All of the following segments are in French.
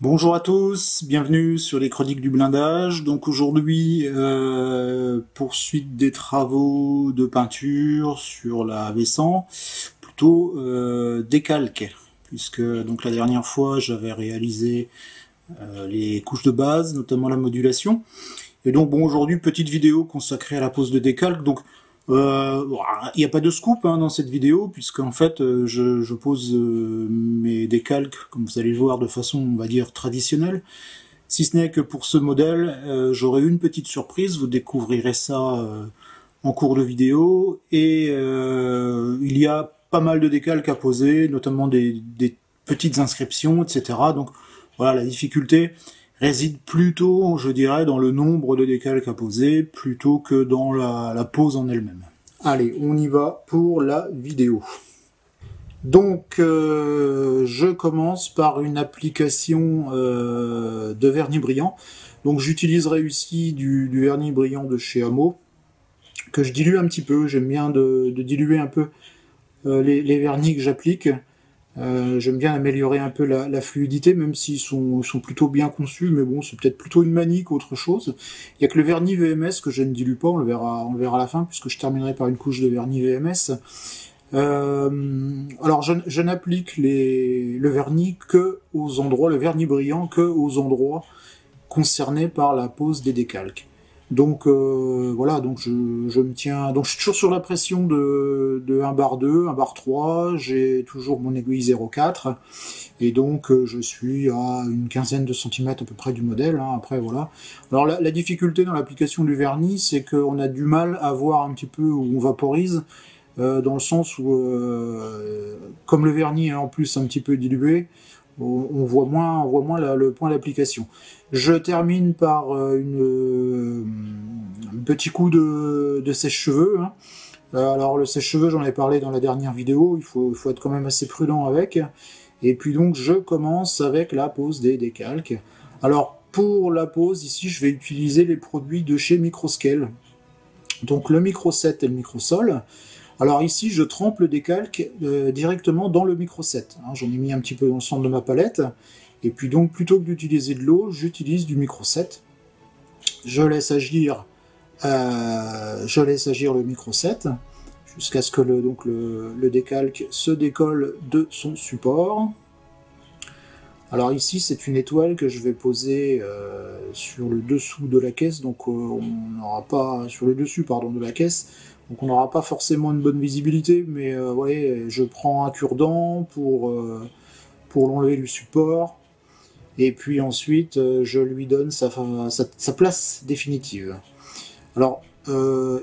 Bonjour à tous, bienvenue sur les Chroniques du blindage. Donc aujourd'hui, poursuite des travaux de peinture sur la Vessan, plutôt décalque, puisque donc la dernière fois j'avais réalisé les couches de base, notamment la modulation. Et donc bon, aujourd'hui petite vidéo consacrée à la pose de décalque. Donc il n'y a pas de scoop dans cette vidéo, puisqu'en fait je pose mes décalques, comme vous allez le voir, de façon, on va dire, traditionnelle. Si ce n'est que pour ce modèle, j'aurai une petite surprise, vous découvrirez ça en cours de vidéo, et il y a pas mal de décalques à poser, notamment des petites inscriptions, etc. Donc voilà, la difficulté réside plutôt, je dirais, dans le nombre de décalques à poser, plutôt que dans la pose en elle-même. Allez, on y va pour la vidéo. Donc, je commence par une application de vernis brillant. Donc, j'utiliserai ici du vernis brillant de chez Hamo, que je dilue un petit peu. J'aime bien de diluer un peu les vernis que j'applique. J'aime bien améliorer un peu la fluidité, même s'ils sont plutôt bien conçus, mais bon, c'est peut-être plutôt une manie qu'autre chose. Il n'y a que le vernis VMS que je ne dilue pas, on le verra à la fin, puisque je terminerai par une couche de vernis VMS. Alors, je n'applique le vernis que aux endroits, le vernis brillant que aux endroits concernés par la pose des décalques. Donc voilà, donc je me tiens, donc je suis toujours sur la pression de 1 bar 2, 1 bar 3, j'ai toujours mon aiguille 0,4, et donc je suis à une quinzaine de centimètres à peu près du modèle, après voilà. Alors la difficulté dans l'application du vernis, c'est qu'on a du mal à voir un petit peu où on vaporise, dans le sens où, comme le vernis est en plus un petit peu dilué, on voit moins le point d'application. Je termine par un petit coup de sèche-cheveux. Alors le sèche-cheveux, j'en ai parlé dans la dernière vidéo, il faut être quand même assez prudent avec. Et puis donc je commence avec la pose des décalques. Alors pour la pose, ici je vais utiliser les produits de chez Microscale. Donc le Micro 7 et le Micro Sol. Alors ici, je trempe le décalque directement dans le Micro 7. J'en ai mis un petit peu dans le centre de ma palette. Et puis donc, plutôt que d'utiliser de l'eau, j'utilise du Micro 7. Je laisse agir le Micro 7 jusqu'à ce que le décalque se décolle de son support. Alors ici, c'est une étoile que je vais poser sur le dessous de la caisse. Donc on n'aura pas sur le dessus, pardon, de la caisse. Donc on n'aura pas forcément une bonne visibilité, mais ouais, je prends un cure-dent pour l'enlever du support, et puis ensuite je lui donne sa place définitive. Alors,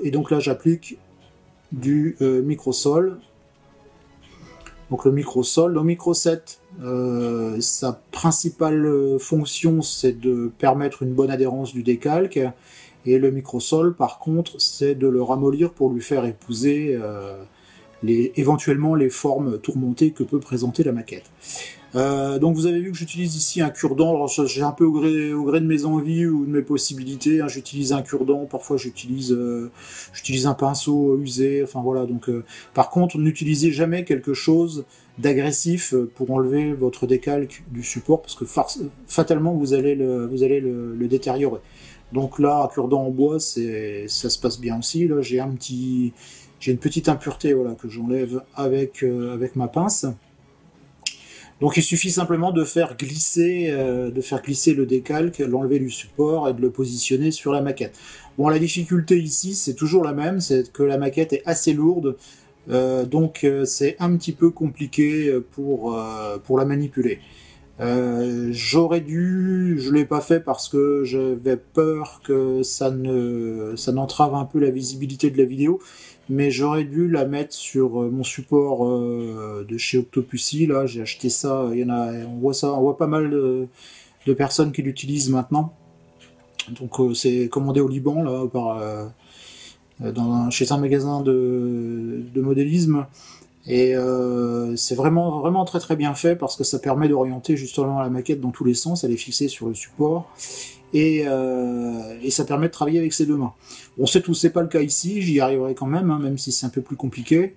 et donc là j'applique du microsol. Donc le microsol, le Micro 7, sa principale fonction c'est de permettre une bonne adhérence du décalque. Et le microsol, par contre, c'est de le ramollir pour lui faire épouser éventuellement les formes tourmentées que peut présenter la maquette. Donc vous avez vu que j'utilise ici un cure-dent. J'ai un peu au gré de mes envies ou de mes possibilités. J'utilise un cure-dent, parfois j'utilise un pinceau usé. Enfin voilà. Donc par contre, n'utilisez jamais quelque chose d'agressif pour enlever votre décalque du support, parce que fatalement vous allez le détériorer. Donc là, à cure-dent en bois, ça se passe bien aussi. Là, j'ai une petite impureté, voilà, que j'enlève avec ma pince. Donc il suffit simplement de faire glisser le décalque, l'enlever du support et de le positionner sur la maquette. Bon, la difficulté ici, c'est toujours la même, c'est que la maquette est assez lourde, donc c'est un petit peu compliqué pour la manipuler. Je l'ai pas fait parce que j'avais peur que ça n'entrave un peu la visibilité de la vidéo, mais j'aurais dû la mettre sur mon support de chez Octopussy. Là, j'ai acheté ça, on voit pas mal de personnes qui l'utilisent maintenant. Donc c'est commandé au Liban là chez un magasin de modélisme. Et c'est vraiment très très bien fait, parce que ça permet d'orienter justement la maquette dans tous les sens. Elle est fixée sur le support, et ça permet de travailler avec ses deux mains. Bon, c'est pas le cas ici, j'y arriverai quand même, même si c'est un peu plus compliqué.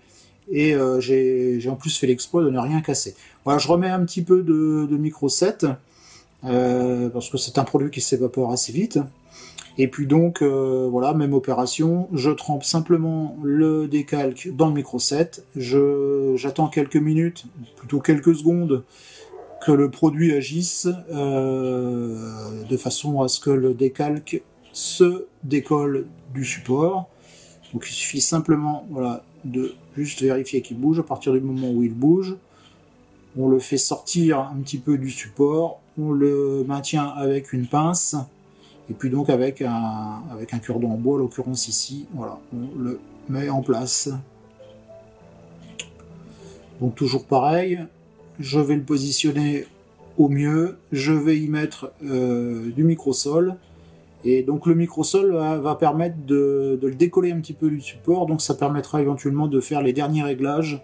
Et j'ai en plus fait l'exploit de ne rien casser. Voilà, je remets un petit peu de Micro 7. parce que c'est un produit qui s'évapore assez vite. Et puis donc, voilà, même opération, je trempe simplement le décalque dans le micro-set, j'attends quelques minutes, plutôt quelques secondes, que le produit agisse, de façon à ce que le décalque se décolle du support. Donc il suffit simplement, voilà, de juste vérifier qu'il bouge. À partir du moment où il bouge, on le fait sortir un petit peu du support, on le maintient avec une pince, et puis donc avec un cure-dent en bois, l'occurrence ici, voilà, on le met en place. Donc toujours pareil, je vais le positionner au mieux, je vais y mettre du microsol, et donc le microsol va permettre de le décoller un petit peu du support, donc ça permettra éventuellement de faire les derniers réglages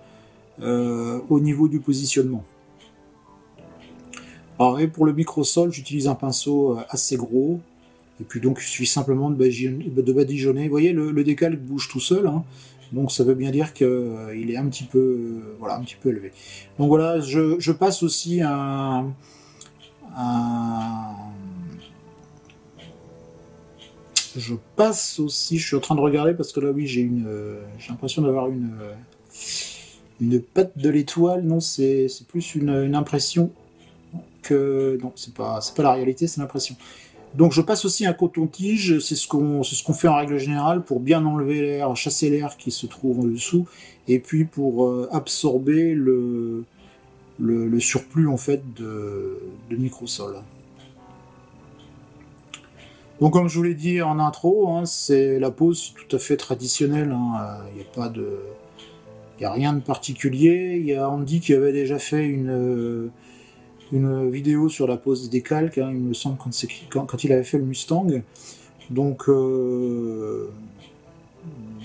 au niveau du positionnement. Alors et pour le microsol, j'utilise un pinceau assez gros, et puis donc il suffit simplement de badigeonner. Vous voyez, le décalque bouge tout seul, hein, donc ça veut bien dire qu'il est un petit peu, voilà, un petit peu élevé. Donc voilà, je passe aussi je suis en train de regarder parce que là oui j'ai l'impression d'avoir une patte de l'étoile. Non, c'est plus une impression que non, c'est pas la réalité, c'est l'impression. Donc je passe aussi un coton-tige, c'est ce qu'on fait en règle générale pour bien enlever l'air, chasser l'air qui se trouve en dessous, et puis pour absorber le surplus en fait de microsol. Donc comme je vous l'ai dit en intro, hein, c'est la pose tout à fait traditionnelle, hein, y a rien de particulier. Il y a Andy qui avait déjà fait une vidéo sur la pose des décalques, hein, il me semble, quand il avait fait le Mustang. Donc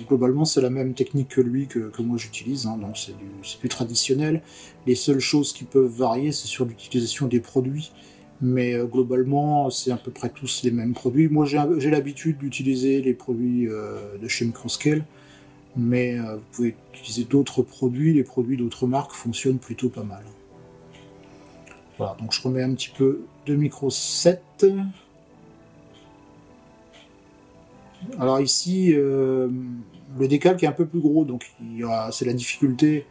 globalement c'est la même technique que lui que moi j'utilise, hein, donc c'est du traditionnel. Les seules choses qui peuvent varier, c'est sur l'utilisation des produits, mais globalement c'est à peu près tous les mêmes produits. Moi j'ai l'habitude d'utiliser les produits de chez Microscale, mais vous pouvez utiliser d'autres produits, les produits d'autres marques fonctionnent plutôt pas mal. Voilà, donc je remets un petit peu de micro-set. Alors ici, le décalque est un peu plus gros, donc c'est la difficulté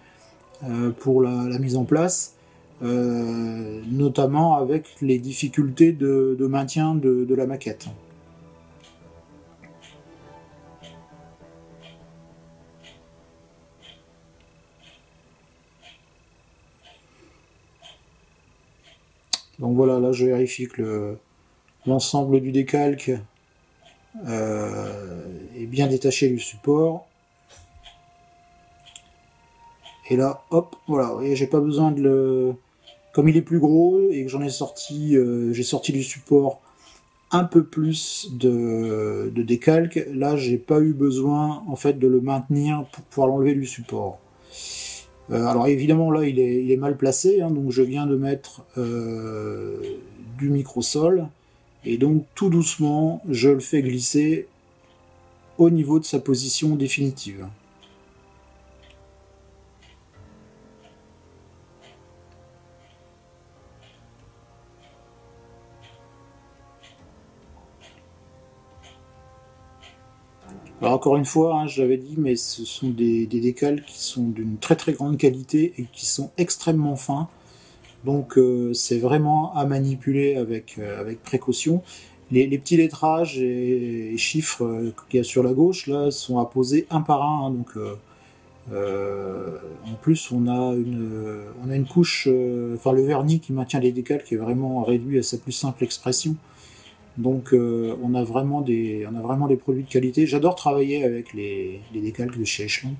pour la mise en place, notamment avec les difficultés de maintien de la maquette. Donc voilà, là je vérifie que l'ensemble du décalque est bien détaché du support. Et là, hop, voilà, vous voyez, j'ai pas besoin de le... Comme il est plus gros et que j'en ai sorti, j'ai sorti du support un peu plus de décalque, là j'ai pas eu besoin en fait de le maintenir pour pouvoir l'enlever du support. Alors évidemment là il est mal placé, hein, donc je viens de mettre du microsol, et donc tout doucement je le fais glisser au niveau de sa position définitive. Alors encore une fois, hein, j'avais dit, mais ce sont des décals qui sont d'une très très grande qualité et qui sont extrêmement fins. Donc c'est vraiment à manipuler avec précaution. Les petits lettrages et chiffres qu'il y a sur la gauche là sont à poser un par un. Hein, donc en plus on a une couche, enfin le vernis qui maintient les décals qui est vraiment réduit à sa plus simple expression. Donc on a vraiment des produits de qualité. J'adore travailler avec les décalques de chez Echelon.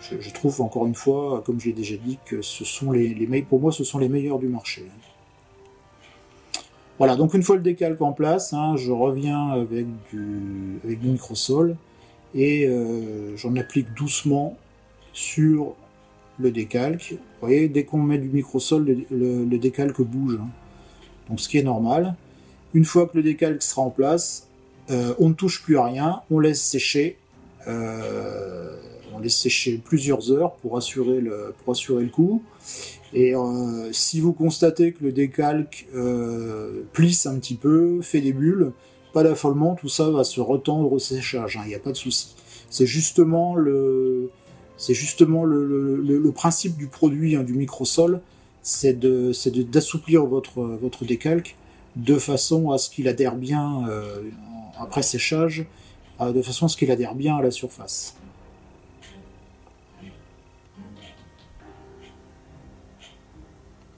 Je trouve encore une fois, comme j'ai déjà dit, que ce sont pour moi ce sont les meilleurs du marché. Voilà, donc une fois le décalque en place, hein, je reviens avec du microsol et j'en applique doucement sur le décalque. Vous voyez, dès qu'on met du microsol, le décalque bouge, hein. Donc ce qui est normal. Une fois que le décalque sera en place, on ne touche plus à rien, on laisse sécher. On laisse sécher plusieurs heures pour assurer le coup. Et si vous constatez que le décalque plisse un petit peu, fait des bulles, pas d'affolement, tout ça va se retendre au séchage, il n'y a pas de souci. C'est justement le principe du produit, du microsol, c'est d'assouplir votre décalque de façon à ce qu'il adhère bien après séchage, de façon à ce qu'il adhère bien à la surface.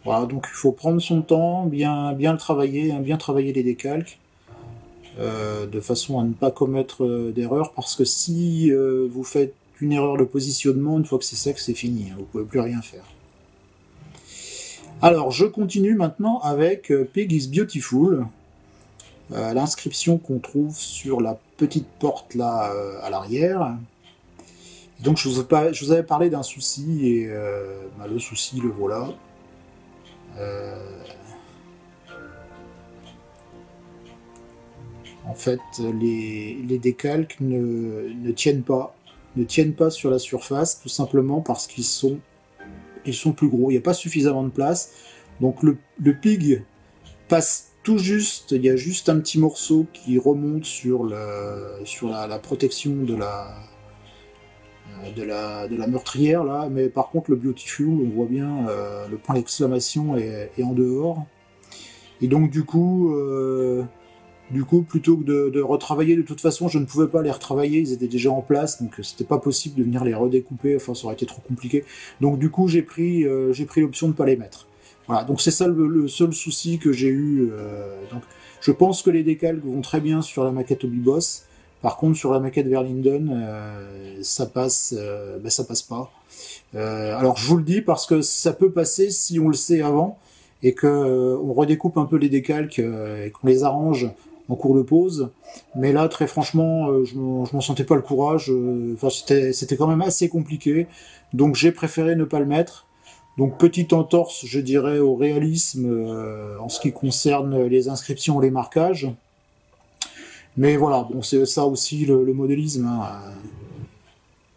Voilà, donc il faut prendre son temps, bien le travailler, bien travailler les décalques, de façon à ne pas commettre d'erreur, parce que si vous faites une erreur de positionnement, une fois que c'est sec, c'est fini, vous pouvez plus rien faire. Alors, je continue maintenant avec Pig is Beautiful, l'inscription qu'on trouve sur la petite porte là à l'arrière. Donc je vous avais parlé d'un souci, et le souci, le voilà. En fait, les décalques ne tiennent pas sur la surface, tout simplement parce qu'ils sont plus gros. Il n'y a pas suffisamment de place. Donc le pig passe tout juste, il y a juste un petit morceau qui remonte sur la protection de la meurtrière là, mais par contre le Beautiful, on voit bien le point d'exclamation est en dehors. Et donc du coup, plutôt que de retravailler, de toute façon, je ne pouvais pas les retravailler, ils étaient déjà en place, donc c'était pas possible de venir les redécouper, enfin ça aurait été trop compliqué. Donc du coup, j'ai pris l'option de ne pas les mettre. Voilà, donc c'est ça le seul souci que j'ai eu. Donc, je pense que les décalques vont très bien sur la maquette Hobbyboss. Par contre, sur la maquette Verlinden, ça passe pas. Alors je vous le dis parce que ça peut passer si on le sait avant et que on redécoupe un peu les décalques et qu'on les arrange en cours de pause. Mais là, très franchement, je m'en sentais pas le courage. Enfin, c'était quand même assez compliqué. Donc j'ai préféré ne pas le mettre. Donc petite entorse, je dirais, au réalisme en ce qui concerne les inscriptions et les marquages. Mais voilà, bon, c'est ça aussi le modélisme.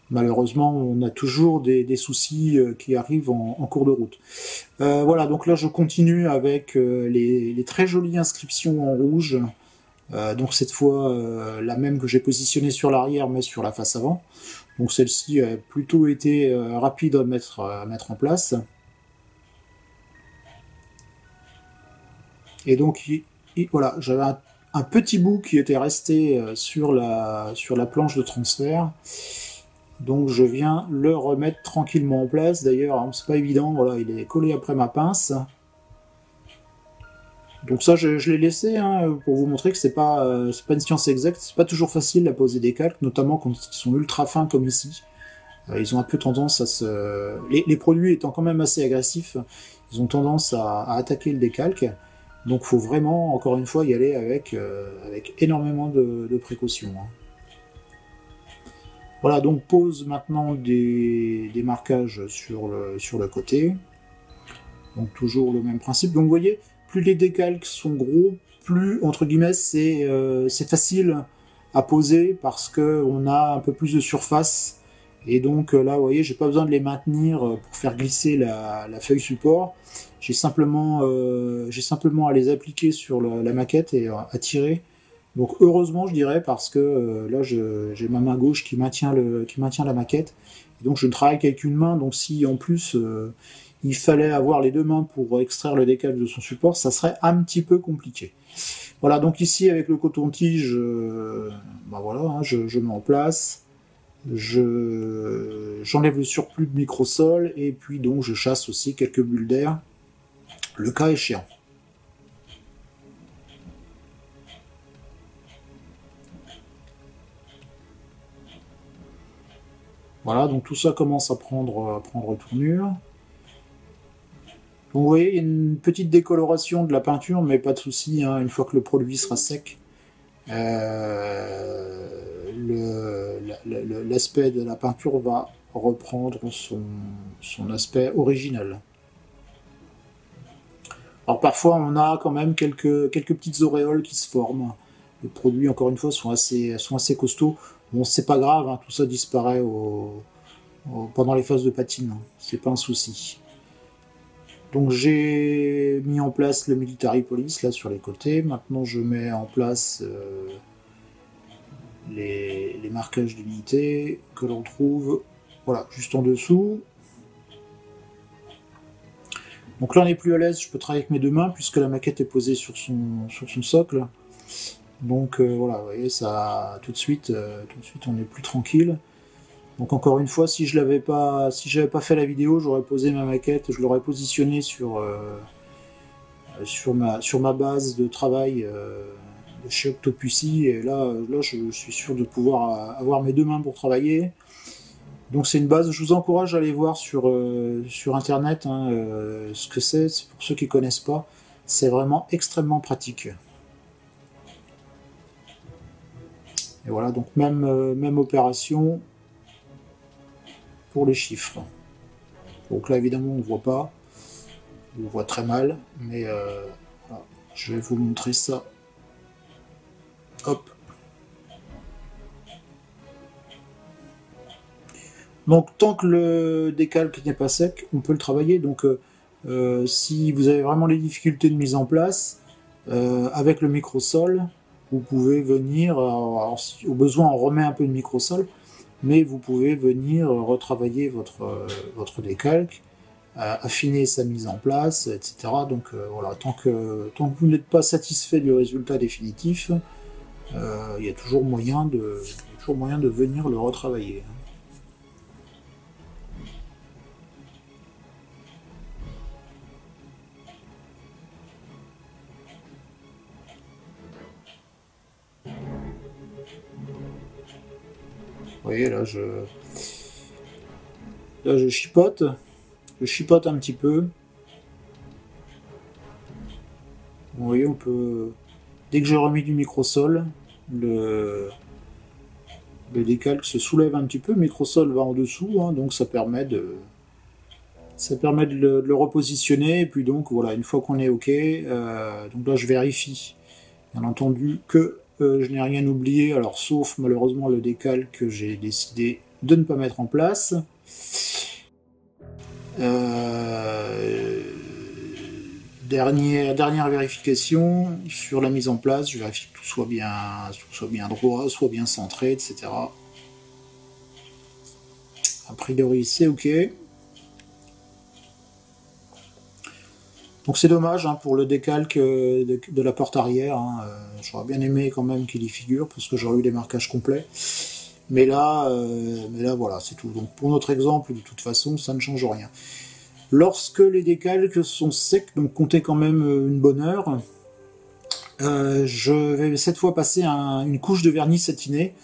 Malheureusement, on a toujours des soucis qui arrivent en cours de route. Voilà, donc là je continue avec les très jolies inscriptions en rouge. Donc cette fois, la même que j'ai positionnée sur l'arrière, mais sur la face avant. Donc celle-ci a plutôt été rapide à mettre en place. Et donc voilà, j'avais un petit bout qui était resté sur la planche de transfert. Donc je viens le remettre tranquillement en place. D'ailleurs, hein, c'est pas évident, voilà, il est collé après ma pince. Donc ça, je l'ai laissé pour vous montrer que c'est pas une science exacte. C'est pas toujours facile à poser des calques, notamment quand ils sont ultra fins comme ici. Ils ont un peu tendance à se... Les produits étant quand même assez agressifs, ils ont tendance à attaquer le décalque. Donc il faut vraiment, encore une fois, y aller avec énormément de précautions. Voilà, donc pose maintenant des marquages sur le côté. Donc toujours le même principe. Donc vous voyez, plus les décalques sont gros, plus, entre guillemets, c'est facile à poser parce qu'on a un peu plus de surface. Et donc là, vous voyez, j'ai pas besoin de les maintenir pour faire glisser la feuille support. J'ai simplement à les appliquer sur la maquette et à tirer. Donc heureusement, je dirais, parce que là, j'ai ma main gauche qui maintient la maquette. Et donc je ne travaille qu'avec une main. Donc si en plus il fallait avoir les deux mains pour extraire le décalque de son support, ça serait un petit peu compliqué. Voilà, donc ici avec le coton-tige, voilà, je mets en place. J'enlève le surplus de microsol et puis donc je chasse aussi quelques bulles d'air, le cas échéant. Voilà, donc tout ça commence à prendre tournure. Donc vous voyez, il y a une petite décoloration de la peinture, mais pas de souci, hein, une fois que le produit sera sec, l'aspect de la peinture va reprendre son aspect original. Alors parfois on a quand même quelques petites auréoles qui se forment. Les produits, encore une fois, sont assez costauds. Bon, c'est pas grave, hein, tout ça disparaît au pendant les phases de patine, hein. C'est pas un souci. Donc j'ai mis en place le Military Police là sur les côtés. Maintenant je mets en place les marquages d'unité que l'on trouve voilà, juste en dessous. Donc là on est plus à l'aise, je peux travailler avec mes deux mains puisque la maquette est posée sur son socle. Donc voilà, vous voyez, ça tout de suite on est plus tranquille. Donc encore une fois, si j'avais pas fait la vidéo, j'aurais posé ma maquette, je l'aurais positionnée sur ma base de travail de chez Octopussy, et là je suis sûr de pouvoir avoir mes deux mains pour travailler. Donc c'est une base, je vous encourage à aller voir sur internet hein, ce que c'est pour ceux qui connaissent pas. C'est vraiment extrêmement pratique. Et voilà, donc même opération pour les chiffres. Donc là évidemment on ne voit pas, on voit très mal, mais voilà, je vais vous montrer ça. Hop. Donc tant que le décalque n'est pas sec, on peut le travailler. Donc si vous avez vraiment les difficultés de mise en place, avec le microsol, vous pouvez venir, alors, si au besoin on remet un peu de microsol, mais vous pouvez venir retravailler votre décalque, affiner sa mise en place, etc. Donc voilà, tant que vous n'êtes pas satisfait du résultat définitif, il y a toujours moyen de venir le retravailler. Vous voyez, là je chipote. Je chipote un petit peu. Vous voyez, on peut... Dès que j'ai remis du microsol, le décalque se soulève un petit peu. Le microsol va en dessous, hein, donc ça permet de le repositionner. Et puis donc, voilà, une fois qu'on est OK, donc là je vérifie, bien entendu, que je n'ai rien oublié, alors sauf malheureusement le décalque que j'ai décidé de ne pas mettre en place. Dernière vérification sur la mise en place, je vérifie que tout soit bien droit, soit bien centré, etc. A priori c'est OK. Donc c'est dommage hein, pour le décalque de la porte arrière. Hein, j'aurais bien aimé quand même qu'il y figure parce que j'aurais eu des marquages complets. Mais là voilà, c'est tout. Donc pour notre exemple, de toute façon, ça ne change rien. Lorsque les décalques sont secs, donc comptez quand même une bonne heure, je vais cette fois passer une couche de vernis satiné.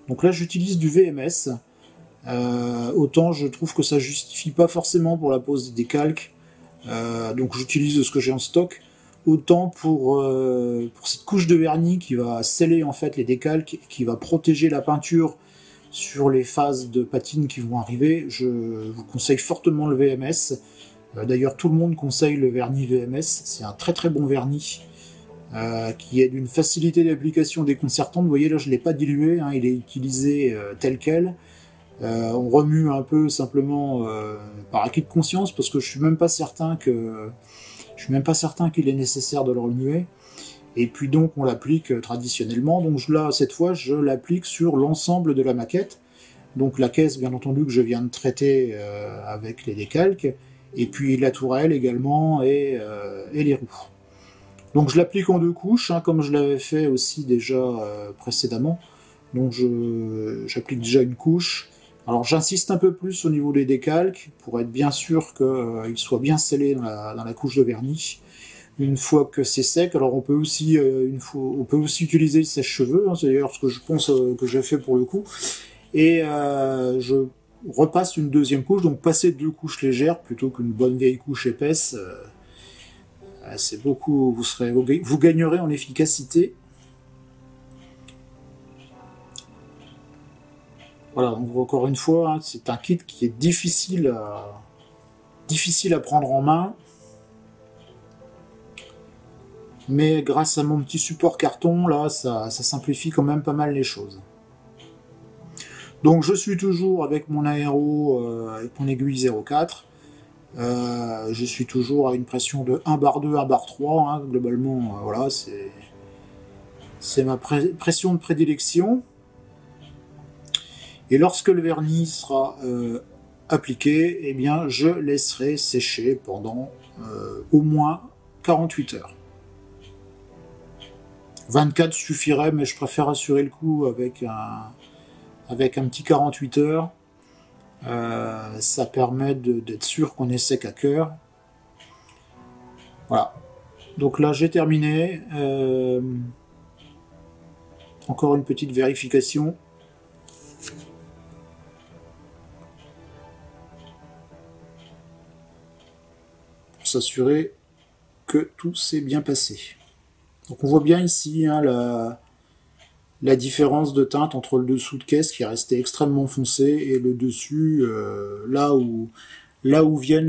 Donc là j'utilise du VMS. Autant je trouve que ça justifie pas forcément pour la pose des décalques. Donc j'utilise ce que j'ai en stock, autant pour cette couche de vernis qui va sceller en fait les décalques, qui va protéger la peinture sur les phases de patine qui vont arriver. Je vous conseille fortement le VMS. D'ailleurs tout le monde conseille le vernis VMS, c'est un très très bon vernis qui est d'une facilité d'application déconcertante. Vous voyez là je ne l'ai pas dilué, hein, il est utilisé tel quel. On remue un peu simplement par acquis de conscience parce que je suis même pas certain qu'il est nécessaire de le remuer. Et puis donc on l'applique traditionnellement. Donc là cette fois je l'applique sur l'ensemble de la maquette. Donc la caisse bien entendu que je viens de traiter avec les décalques, et puis la tourelle également et les roues. Donc je l'applique en deux couches, hein, comme je l'avais fait aussi déjà précédemment. Donc j'applique déjà une couche. Alors j'insiste un peu plus au niveau des décalques pour être bien sûr qu'ils soient bien scellés dans la couche de vernis. Une fois que c'est sec, alors on peut aussi utiliser le sèche-cheveux, hein, c'est d'ailleurs ce que je pense que j'ai fait pour le coup. Et je repasse une deuxième couche, donc passer deux couches légères plutôt qu'une bonne vieille couche épaisse. C'est beaucoup, vous gagnerez en efficacité. Voilà, donc encore une fois, hein, c'est un kit qui est difficile à prendre en main. Mais grâce à mon petit support carton, là, ça simplifie quand même pas mal les choses. Donc je suis toujours avec mon aéro, avec mon aiguille 0,4. Je suis toujours à une pression de 1 bar 2, 1 bar 3, hein, globalement, voilà, c'est ma pression de prédilection. Et lorsque le vernis sera appliqué, eh bien, je laisserai sécher pendant au moins 48 heures. 24 suffirait, mais je préfère assurer le coup avec un petit 48 heures. Ça permet d'être sûr qu'on est sec à cœur. Voilà. Donc là, j'ai terminé. Encore une petite vérification. Pour s'assurer que tout s'est bien passé. Donc on voit bien ici hein, la différence de teinte entre le dessous de caisse qui est resté extrêmement foncé et le dessus là où vient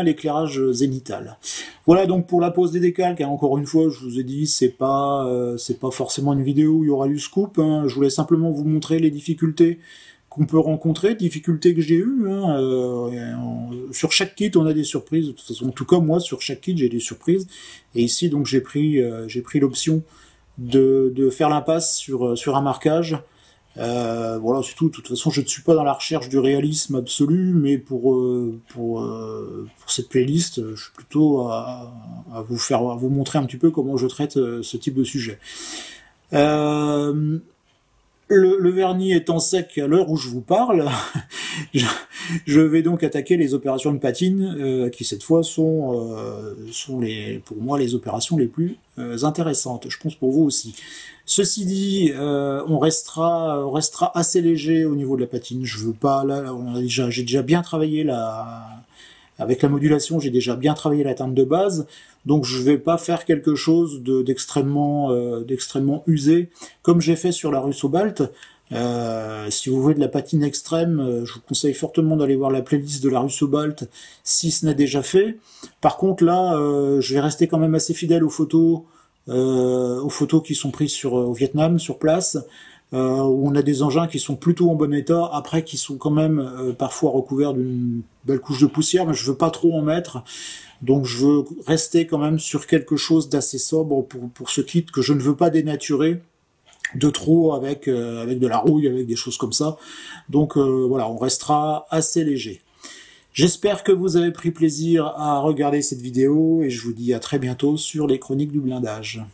l'éclairage zénital. Voilà donc pour la pose des décalques. Hein, encore une fois, je vous ai dit c'est pas forcément une vidéo où il y aura du scoop. Hein, je voulais simplement vous montrer les difficultés qu'on peut rencontrer, difficultés que j'ai eues. Hein, sur chaque kit, on a des surprises. De toute façon, tout comme moi, sur chaque kit, j'ai des surprises. Et ici, donc, j'ai pris l'option de faire l'impasse sur un marquage. Voilà, c'est tout. De toute façon, je ne suis pas dans la recherche du réalisme absolu, mais pour cette playlist, je suis plutôt à vous montrer un petit peu comment je traite ce type de sujet. Le vernis étant sec à l'heure où je vous parle, je vais donc attaquer les opérations de patine qui cette fois sont pour moi les opérations les plus intéressantes. Je pense pour vous aussi. Ceci dit, on restera assez léger au niveau de la patine. Je veux pas là, j'ai déjà bien travaillé avec la modulation, j'ai déjà bien travaillé la teinte de base, donc je vais pas faire quelque chose d'extrêmement usé, comme j'ai fait sur la Russo Balt. Si vous voulez de la patine extrême, je vous conseille fortement d'aller voir la playlist de la Russo Balt, si ce n'est déjà fait. Par contre là, je vais rester quand même assez fidèle aux photos qui sont prises au Vietnam, sur place, où on a des engins qui sont plutôt en bon état, après qui sont quand même parfois recouverts d'une belle couche de poussière, mais je veux pas trop en mettre, donc je veux rester quand même sur quelque chose d'assez sobre pour ce kit, que je ne veux pas dénaturer de trop avec de la rouille, avec des choses comme ça. Donc voilà, on restera assez léger. J'espère que vous avez pris plaisir à regarder cette vidéo, et je vous dis à très bientôt sur les chroniques du blindage.